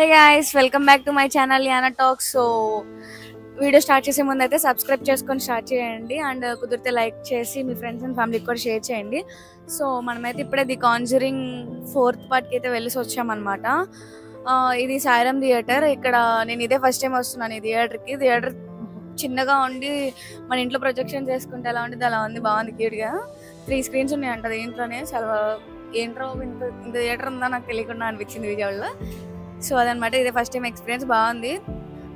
Hey guys, welcome back to my channel Yana talks. So video start చేసే ముందు అయితే subscribe చేసుకొని స్టార్ట్ చేయండి అండ్ కుదిరితే లైక్ చేసి మీ ఫ్రెండ్స్ అండ్ ఫ్యామిలీకి కూడా షేర్ చేయండి. సో మనమైతే ఇప్పుడే ది కాంజరింగ్ 4th పార్ట్కి అయితే వెళ్ళేసి వచ్చామన్నమాట. ఇది సాయిరామ్ థియేటర్. ఇక్కడ నేను ఇదే ఫస్ట్ టైం వస్తున్నాను ఈ థియేటర్కి. థియేటర్ చిన్నగా ఉండి మన ఇంట్లో ప్రొజెక్షన్ చేసుకుంటే ఎలా ఉండేది అలా ఉంది. బాగుంది, క్యూట్గా. 3 స్క్రీన్స్ ఉన్నాయంట దీంట్లోనే. చాలా ఏంట్రో ఇంత థియేటర్ ఉందా నాకు తెలియకుండా అనిపించింది విజయవాడలో. సో అదనమాట, ఇదే ఫస్ట్ టైం ఎక్స్పీరియన్స్. బాగుంది.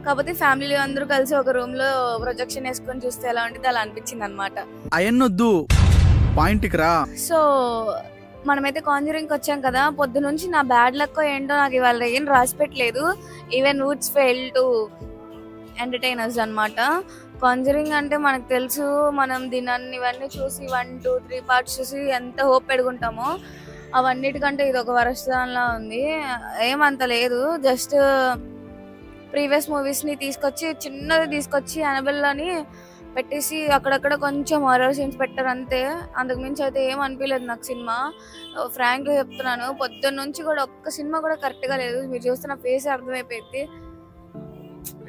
కాకపోతే ఫ్యామిలీ అందరూ కలిసి ఒక రూమ్ లో ప్రొజెక్షన్ వేసుకొని చూస్తే ఎలా ఉంటుంది అలా అనిపించింది అనమాట. అయన్నొద్దు, పాయింట్కి రా. సో మనమైతే కాంజరింగ్కి వచ్చాం కదా. పొద్దు నుంచి నా బ్యాడ్ లక్ ఏంటో నాకు ఇవాళ ఏం రాసి పెట్టలేదు. Even Woods fail to entertainers అనమాట. కాంజరింగ్ అంటే మనకు తెలుసు, మనం దీన్ని ఇవన్నీ చూసి 1, 2, 3 పార్ట్స్ చూసి ఎంత హోప్ పెడుకుంటామో అవన్నిటికంటే ఇది ఒక వరస్ట్లా ఉంది. ఏమంత లేదు, జస్ట్ ప్రీవియస్ మూవీస్ని తీసుకొచ్చి చిన్నది తీసుకొచ్చి అనబెల్లని పెట్టేసి అక్కడక్కడ కొంచెం హారర్ సీన్స్ పెట్టారు అంతే. అంతకు మించి అయితే ఏం అనిపించలేదు నాకు సినిమా. ఫ్రాంక్గా చెప్తున్నాను, పొద్దున్న నుంచి కూడా ఒక్క సినిమా కూడా కరెక్ట్గా లేదు. మీరు చూస్తున్న ఫేస్ అర్థమైపోయింది.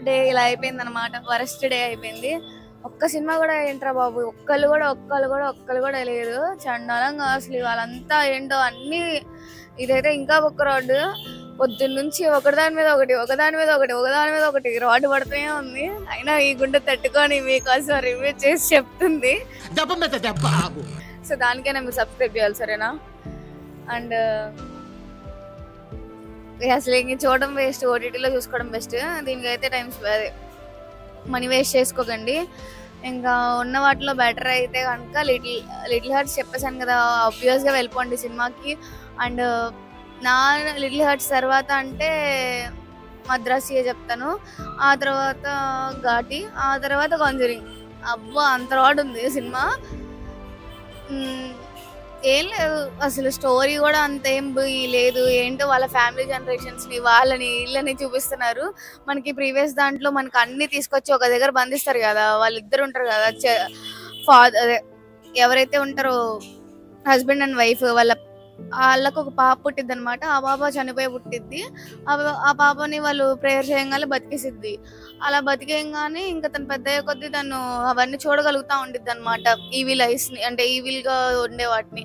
డే ఇలా అయిపోయింది అనమాట, వరస్ట్ డే అయిపోయింది. ఒక్క సినిమా కూడా ఏంట్రా బాబు, ఒక్కళ్ళు కూడా లేదు. చండాలంగా అసలు వాళ్ళంతా ఏంటో అన్ని. ఇదైతే ఇంకా ఒక్క రోడ్డు పొద్దున్న నుంచి ఒకదాని మీద ఒకటి రాడ్ పడుతూనే ఉంది. అయినా ఈ గుండె తట్టుకొని మీకోసం రివ్యూ చేసి చెప్తుంది. సో దానికైనా మీరు సబ్స్క్రైబ్ చేయాలి, సరేనా? అండ్ అసలు ఇంక చూడడం వేస్ట్, ఓటీటీలో చూసుకోవడం బెస్ట్. దీనికైతే అదే మనీ వేస్ట్ చేసుకోకండి. ఇంకా ఉన్న వాటిలో బెటర్ అయితే కనుక లిటిల్ హార్ట్స్ చెప్పేసాను కదా, ఆబ్వియస్గా వెళ్ళిపోండి సినిమాకి. అండ్ నా లిటిల్ హార్ట్స్ తర్వాత అంటే మద్రాసియే చెప్తాను, ఆ తర్వాత ఘాటి, ఆ తర్వాత కాంజరింగ్. అబ్బా అంత రాడ్ ఉంది సినిమా. ఏం లేదు అసలు, స్టోరీ కూడా అంత ఏం లేదు. ఏంటో వాళ్ళ ఫ్యామిలీ జనరేషన్స్ని వీళ్ళని చూపిస్తున్నారు. మనకి ప్రీవియస్ దాంట్లో మనకి అన్ని తీసుకొచ్చి ఒక దగ్గర బంధిస్తారు కదా. వాళ్ళిద్దరు ఉంటారు కదా, అదే ఎవరైతే ఉంటారో హస్బెండ్ అండ్ వైఫ్, వాళ్ళకు ఒక పాప పుట్టిద్ది అనమాట. ఆ పాప చనిపోయి పుట్టిద్ది. ఆ పాపని వాళ్ళు ప్రేయర్ చేయగానే బతికేసిద్ది. అలా బతికేయంగానే ఇంకా తను పెద్ద అయ్యే కొద్దీ తను అవన్నీ చూడగలుగుతూ ఉండిద్ది అనమాట. ఈవిల్ ఐస్ని, అంటే ఈవిల్గా ఉండే వాటిని.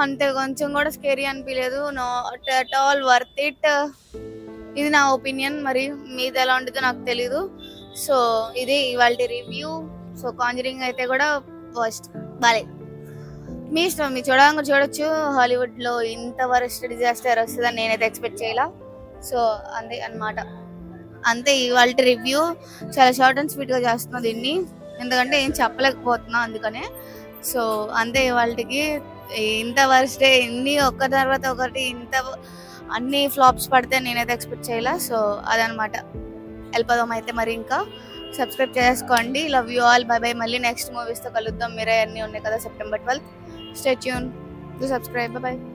అంతే, కొంచెం కూడా స్కేరీ అనిపించలేదు. Not at all worth it. ఇది నా ఒపీనియన్, మరి మీది ఎలా ఉంటుందో నాకు తెలీదు. సో ఇది ఇవాళ రివ్యూ. సో కాంజరింగ్ అయితే కూడా ఫస్ట్ బాలే, మీ ఇష్టం, మీరు చూడొచ్చు. హాలీవుడ్లో ఇంత వరస్ట్ డిజాస్టర్ వస్తుందని నేనైతే ఎక్స్పెక్ట్ చేయాల. సో అంతే అనమాట, అంతే ఇవాళ రివ్యూ. చాలా షార్ట్ అండ్ స్వీట్గా చేస్తున్నా దీన్ని, ఎందుకంటే ఏం చెప్పలేకపోతున్నా అందుకనే. సో అంతే ఇవాళకి. ఇంత వరస్ట్ డే, ఇన్ని ఒక్క తర్వాత ఒకటి ఇంత అన్ని ఫ్లాప్స్ పడితే నేనైతే ఎక్స్పెక్ట్ చేయాల. సో అదనమాట, వెళ్ళిపోదాం అయితే. మరి ఇంకా సబ్స్క్రైబ్ చేసుకోండి. Love you all, by by. మళ్ళీ నెక్స్ట్ మూవీస్తో కలుద్దాం. మీరే అన్నీ ఉన్నాయి కదా, September 12th. Stay tuned to subscribe. Bye bye.